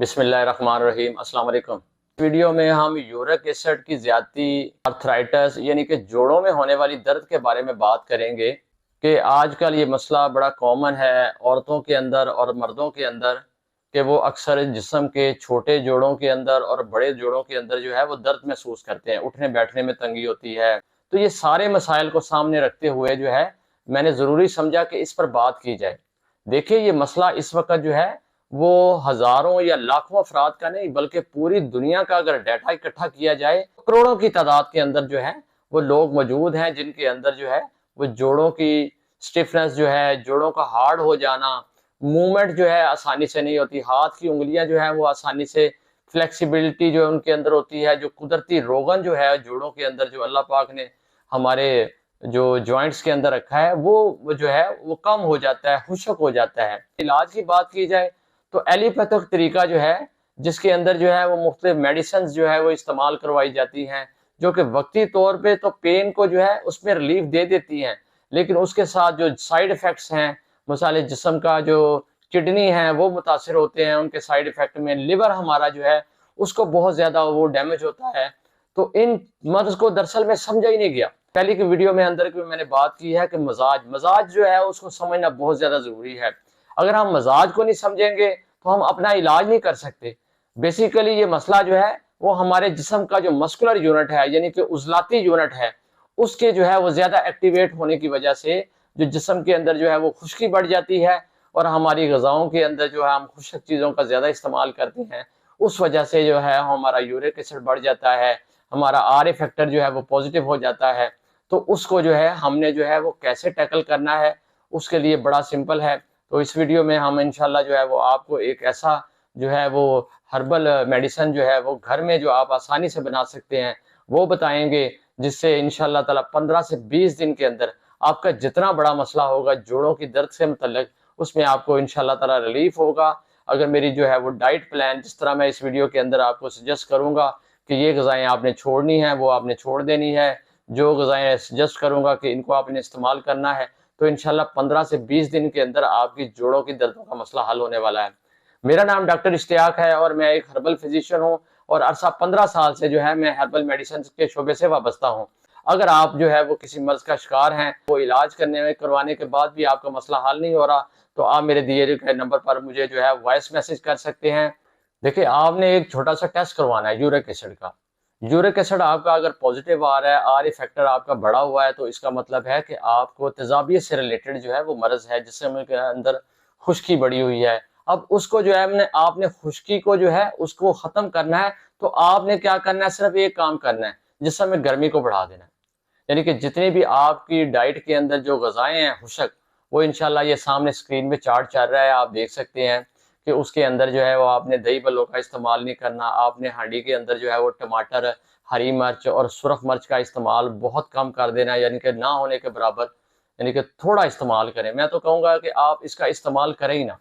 बिस्मिल्लाहिर्रहमानिर्रहीम अस्सलाम वालेकुम। वीडियो में हम यूरिक एसिड की ज्यादती, आर्थराइटिस यानी कि जोड़ों में होने वाली दर्द के बारे में बात करेंगे कि आजकल ये मसला बड़ा कॉमन है औरतों के अंदर और मर्दों के अंदर कि वो अक्सर जिस्म के छोटे जोड़ों के अंदर और बड़े जोड़ों के अंदर जो है वो दर्द महसूस करते हैं, उठने बैठने में तंगी होती है। तो ये सारे मसाइल को सामने रखते हुए जो है मैंने ज़रूरी समझा कि इस पर बात की जाए। देखिए, ये मसला इस वक्त जो है वो हजारों या लाखों अफराद का नहीं बल्कि पूरी दुनिया का अगर डाटा इकट्ठा किया जाए तो करोड़ों की तादाद के अंदर जो है वो लोग मौजूद हैं जिनके अंदर जो है वो जोड़ों की स्टिफनेस जो है, जोड़ों का हार्ड हो जाना, मूवमेंट जो है आसानी से नहीं होती, हाथ की उंगलियां जो है वो आसानी से, फ्लेक्सिबिलिटी जो उनके अंदर होती है, जो कुदरती रोगन जो है जोड़ों के अंदर जो अल्लाह पाक ने हमारे जो जॉइंट्स के अंदर रखा है वो जो है वो कम हो जाता है, खुशक हो जाता है। इलाज की बात की जाए तो एलिपैथिक तरीका जो है जिसके अंदर जो है वो मुख्तलिफ मेडिसिन जो है वो इस्तेमाल करवाई जाती हैं जो कि वक्ती तौर पे तो पेन को जो है उसमें रिलीफ दे देती हैं, लेकिन उसके साथ जो साइड इफेक्ट्स हैं, मिसाल जिस्म का जो किडनी है वो मुतासर होते हैं उनके साइड इफेक्ट में, लिवर हमारा जो है उसको बहुत ज्यादा वो डैमेज होता है। तो इन मर्ज को दरअसल में समझा ही नहीं गया। पहले की वीडियो में अंदर की मैंने बात की है कि मजाज मजाज जो है उसको समझना बहुत ज्यादा जरूरी है। अगर हम मजाज को नहीं समझेंगे तो हम अपना इलाज नहीं कर सकते। बेसिकली ये मसला जो है वो हमारे जिस्म का जो मस्कुलर यूनिट है यानी कि उजलाती यूनिट है उसके जो है वो ज्यादा एक्टिवेट होने की वजह से जो जिस्म के अंदर जो है वो खुश्की बढ़ जाती है और हमारी गजाओं के अंदर जो है हम खुश्क चीजों का ज्यादा इस्तेमाल करते हैं, उस वजह से जो है हमारा यूरिक एसिड बढ़ जाता है, हमारा आर फैक्टर जो है वो पॉजिटिव हो जाता है। तो उसको जो है हमने जो है वो कैसे टैकल करना है उसके लिए बड़ा सिंपल है। तो इस वीडियो में हम इंशाल्लाह जो है वो आपको एक ऐसा जो है वो हर्बल मेडिसिन जो है वो घर में जो आप आसानी से बना सकते हैं वो बताएंगे, जिससे इंशाल्लाह ताला 15 से 20 दिन के अंदर आपका जितना बड़ा मसला होगा जोड़ों की दर्द से मुतल्लिक उसमें आपको इंशाल्लाह ताला रिलीफ होगा। अगर मेरी जो है वो डाइट प्लान जिस तरह मैं इस वीडियो के अंदर आपको सजेस्ट करूंगा कि ये गज़ाएं आपने छोड़नी है वो आपने छोड़ देनी है, जो गज़ाएं सजेस्ट करूंगा कि इनको आपने इस्तेमाल करना है, तो इंशाल्लाह 15 से 20 दिन के अंदर आपकी जोड़ों की दर्दों का मसला हल होने वाला है। मेरा नाम डॉक्टर इश्तियाक है और मैं एक हर्बल फिजिशियन हूँ और अरसा 15 साल से जो है मैं हर्बल मेडिसिन के शोबे से वाबस्ता हूँ। अगर आप जो है वो किसी मर्ज का शिकार हैं, वो इलाज करने में करवाने के बाद भी आपका मसला हल नहीं हो रहा, तो आप मेरे दिए गए नंबर पर मुझे जो है वॉइस मैसेज कर सकते हैं। देखिए, आपने एक छोटा सा टेस्ट करवाना है यूरिक एसिड का। यूरिक एसिड आपका अगर पॉजिटिव आ रहा है, आर ई फैक्टर आपका बढ़ा हुआ है, तो इसका मतलब है कि आपको तेजाबियत से रिलेटेड जो है वो मर्ज है जिसमें के अंदर खुश्की बढ़ी हुई है। अब उसको जो है हमने आपने खुश्की को जो है उसको खत्म करना है, तो आपने क्या करना है, सिर्फ एक काम करना है, जिसमें गर्मी को बढ़ा देना है। यानी कि जितनी भी आपकी डाइट के अंदर जो गजाएं हैं खुशक, वो इंशाल्लाह ये सामने स्क्रीन में चार्ट चल रहा है, आप देख सकते हैं कि उसके अंदर जो है वो आपने दही बल्लों का इस्तेमाल नहीं करना, आपने हांडी के अंदर जो है वो टमाटर, हरी मिर्च और सुरख मिर्च का इस्तेमाल बहुत कम कर देना है, यानी कि ना होने के बराबर, यानी कि थोड़ा इस्तेमाल करें। मैं तो कहूँगा कि आप इसका इस्तेमाल करें ही ना।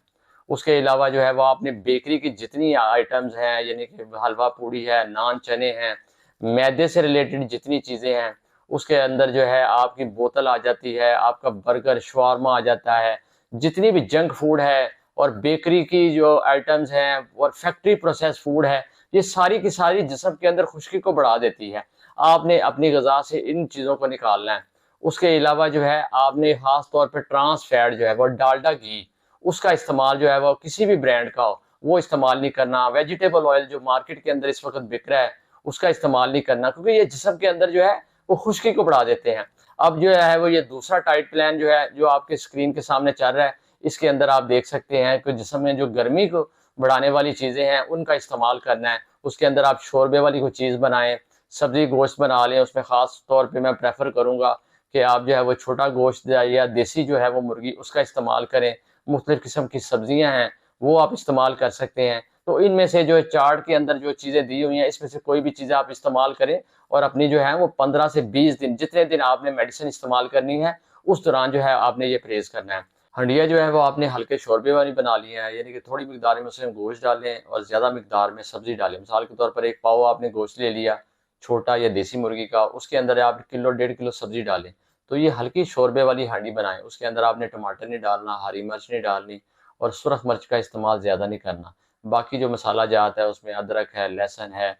उसके अलावा जो है वो आपने बेकरी की जितनी आइटम्स हैं, यानी कि हलवा पूड़ी है, नान चने हैं, मैदे से रिलेटेड जितनी चीज़ें हैं, उसके अंदर जो है आपकी बोतल आ जाती है, आपका बर्गर, शवारमा आ जाता है, जितनी भी जंक फूड है और बेकरी की जो आइटम्स हैं और फैक्ट्री प्रोसेस फूड है, ये सारी की सारी जिस्म के अंदर खुश्की को बढ़ा देती है। आपने अपनी ग़िज़ा से इन चीज़ों को निकालना है। उसके अलावा जो है आपने ख़ास तौर पे ट्रांस फैट जो है वो डालडा घी, उसका इस्तेमाल जो है वो किसी भी ब्रांड का हो, वो इस्तेमाल नहीं करना। वेजिटेबल ऑयल जो मार्केट के अंदर इस वक़्त बिक रहा है, उसका इस्तेमाल नहीं करना, क्योंकि ये जिस्म के अंदर जो है वो खुश्की को बढ़ा देते हैं। अब जो है वो ये दूसरा डाइट प्लान जो है जो आपके स्क्रीन के सामने चल रहा है, इसके अंदर आप देख सकते हैं कि जिस्म में जो गर्मी को बढ़ाने वाली चीज़ें हैं उनका इस्तेमाल करना है। उसके अंदर आप शोरबे वाली कोई चीज़ बनाएँ, सब्ज़ी गोश्त बना लें, उसमें ख़ास तौर पे मैं प्रेफ़र करूँगा कि आप जो है वो छोटा गोश्त या देसी जो है वो मुर्गी उसका इस्तेमाल करें। मुख्तलिफ़ किस्म की सब्ज़ियाँ हैं वो आप इस्तेमाल कर सकते हैं। तो इनमें से जो चार्ट के अंदर जो चीज़ें दी हुई हैं इसमें से कोई भी चीज़ें आप इस्तेमाल करें और अपनी जो है वो 15 से 20 दिन, जितने दिन आपने मेडिसिन इस्तेमाल करनी है उस दौरान जो है आपने ये परहेज़ करना है। हंडिया जो है वो आपने हल्के शोरबे वाली बना ली है, यानी कि थोड़ी मिकदार में उसमें गोश्त डालें और ज़्यादा मिकदार में सब्ज़ी डालें। मिसाल के तौर पर 1 पाव आपने गोश्त ले लिया, छोटा या देसी मुर्गी का, उसके अंदर आप किलो 1.5 किलो सब्ज़ी डालें। तो ये हल्की शोरबे वाली हांडी बनाएँ, उसके अंदर आपने टमाटर नहीं डालना, हरी मिर्च नहीं डालनी और सुरख मिर्च का इस्तेमाल ज़्यादा नहीं करना। बाकी जो मसाला जात है उसमें अदरक है, लहसुन है,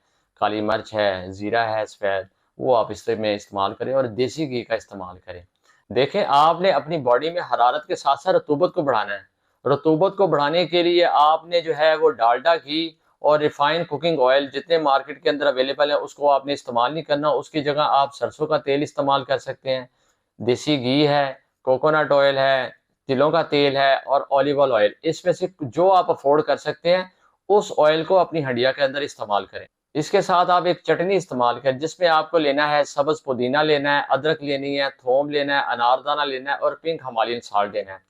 काली मिर्च है, ज़ीरा है सफ़ेद, वो आप इसमें इस्तेमाल करें और देसी घी का इस्तेमाल करें। देखें, आपने अपनी बॉडी में हरारत के साथ-साथ रतूबत को बढ़ाना है। रतूबत को बढ़ाने के लिए आपने जो है वो डालडा घी और रिफाइंड कुकिंग ऑयल जितने मार्केट के अंदर अवेलेबल है उसको आपने इस्तेमाल नहीं करना, उसकी जगह आप सरसों का तेल इस्तेमाल कर सकते हैं, देसी घी है, कोकोनट ऑयल है, तिलों का तेल है और ऑलिव ऑयल। इसमें से जो आप अफोर्ड कर सकते हैं उस ऑयल को अपनी हंडिया के अंदर इस्तेमाल करें। इसके साथ आप एक चटनी इस्तेमाल करें जिसमें आपको लेना है सब्ज़ पुदीना लेना है, अदरक लेनी है, थोम लेना है, अनारदाना लेना है और पिंक हिमालयन साल्ट लेना है।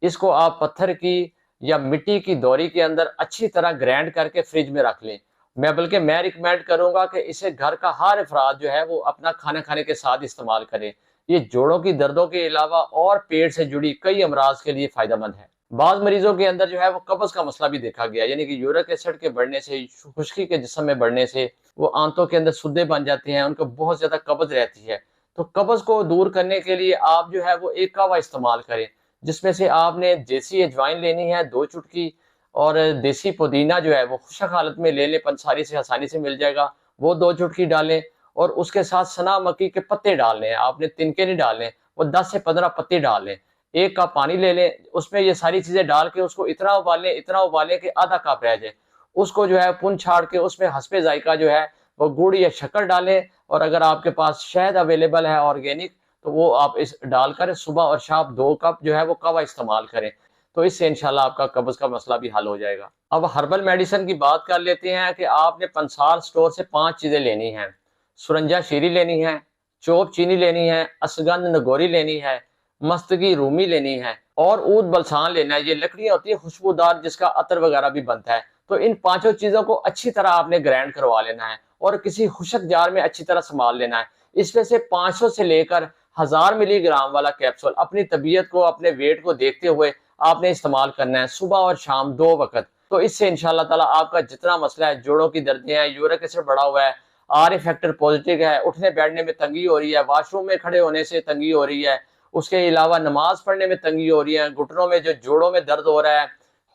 इसको आप पत्थर की या मिट्टी की दोरी के अंदर अच्छी तरह ग्राइंड करके फ्रिज में रख लें। मैं रिकमेंड करूंगा कि इसे घर का हर अफराद जो है वो अपना खाना खाने के साथ इस्तेमाल करें। ये जोड़ों की दर्दों के अलावा और पेट से जुड़ी कई अमराज के लिए फायदेमंद है। बाज़ मरीजों के अंदर जो है वो कब्ज़ का मसला भी देखा गया, यानी कि यूरिक एसिड के बढ़ने से, खुश्की के जिस्म में बढ़ने से वो आंतों के अंदर सुद्दे बन जाते हैं, उनको बहुत ज़्यादा कब्ज़ रहती है। तो कब्ज़ को दूर करने के लिए आप जो है वो एक कहवा इस्तेमाल करें, जिसमें से आपने देसी अजवाइन लेनी है 2 चुटकी और देसी पुदीना जो है वो खुशक हालत में ले लें, पंसारी से आसानी से मिल जाएगा, वो 2 चुटकी डालें और उसके साथ सना मक्की के पत्ते डालने हैं, आपने तिनके नहीं डालने, वो 10 से 15 पत्ते डाल लें। 1 कप पानी ले लें, उसमें ये सारी चीज़ें डाल के उसको इतना उबालें कि आधा कप रह जाए। उसको जो है पुन छाड़ के उसमें हस्बे ज़ायक़ा जो है वो गुड़ या शक्कर डालें और अगर आपके पास शहद अवेलेबल है ऑर्गेनिक तो वो आप इस डालकर सुबह और शाम 2 कप जो है वो कहवा इस्तेमाल करें। तो इससे इंशाल्लाह आपका कब्ज़ का मसला भी हल हो जाएगा। अब हर्बल मेडिसिन की बात कर लेते हैं कि आपने पंसार स्टोर से 5 चीज़ें लेनी हैं। सुरंजा शीरी लेनी है, चोप चीनी लेनी है, अश्वगंध नगोरी लेनी है, मस्तगी रूमी लेनी है और ऊद बलसान लेना है। ये लकड़ियाँ होती है खुशबूदार जिसका अतर वगैरह भी बनता है। तो इन पाँचों चीज़ों को अच्छी तरह आपने ग्राइंड करवा लेना है और किसी खुशक जार में अच्छी तरह संभाल लेना है। इसमें से 500 से लेकर 1000 मिलीग्राम वाला कैप्सूल अपनी तबीयत को, अपने वेट को देखते हुए आपने इस्तेमाल करना है सुबह और शाम 2 वक़्त। तो इससे इंशाअल्लाह ताला आपका जितना मसला है, जोड़ों की दर्दें हैं, यूरिक एसिड बढ़ा हुआ है, आर फैक्टर पॉजिटिव है, उठने बैठने में तंगी हो रही है, वॉशरूम में खड़े होने से तंगी हो रही है, उसके अलावा नमाज पढ़ने में तंगी हो रही है, घुटनों में जो जोड़ों में दर्द हो रहा है,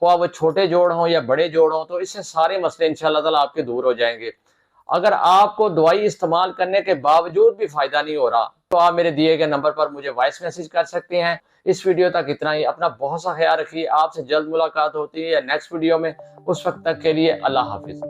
ख्वाह वो छोटे जोड़ हों या बड़े जोड़ हों, तो इससे सारे मसले इंशाअल्लाह ताला आपके दूर हो जाएंगे। अगर आपको दवाई इस्तेमाल करने के बावजूद भी फायदा नहीं हो रहा तो आप मेरे दिए गए नंबर पर मुझे वॉइस मैसेज कर सकते हैं। इस वीडियो तक इतना ही। अपना बहुत सा ख्याल रखिए। आपसे जल्द मुलाकात होती है या नेक्स्ट वीडियो में। उस वक्त तक के लिए अल्लाह हाफिज।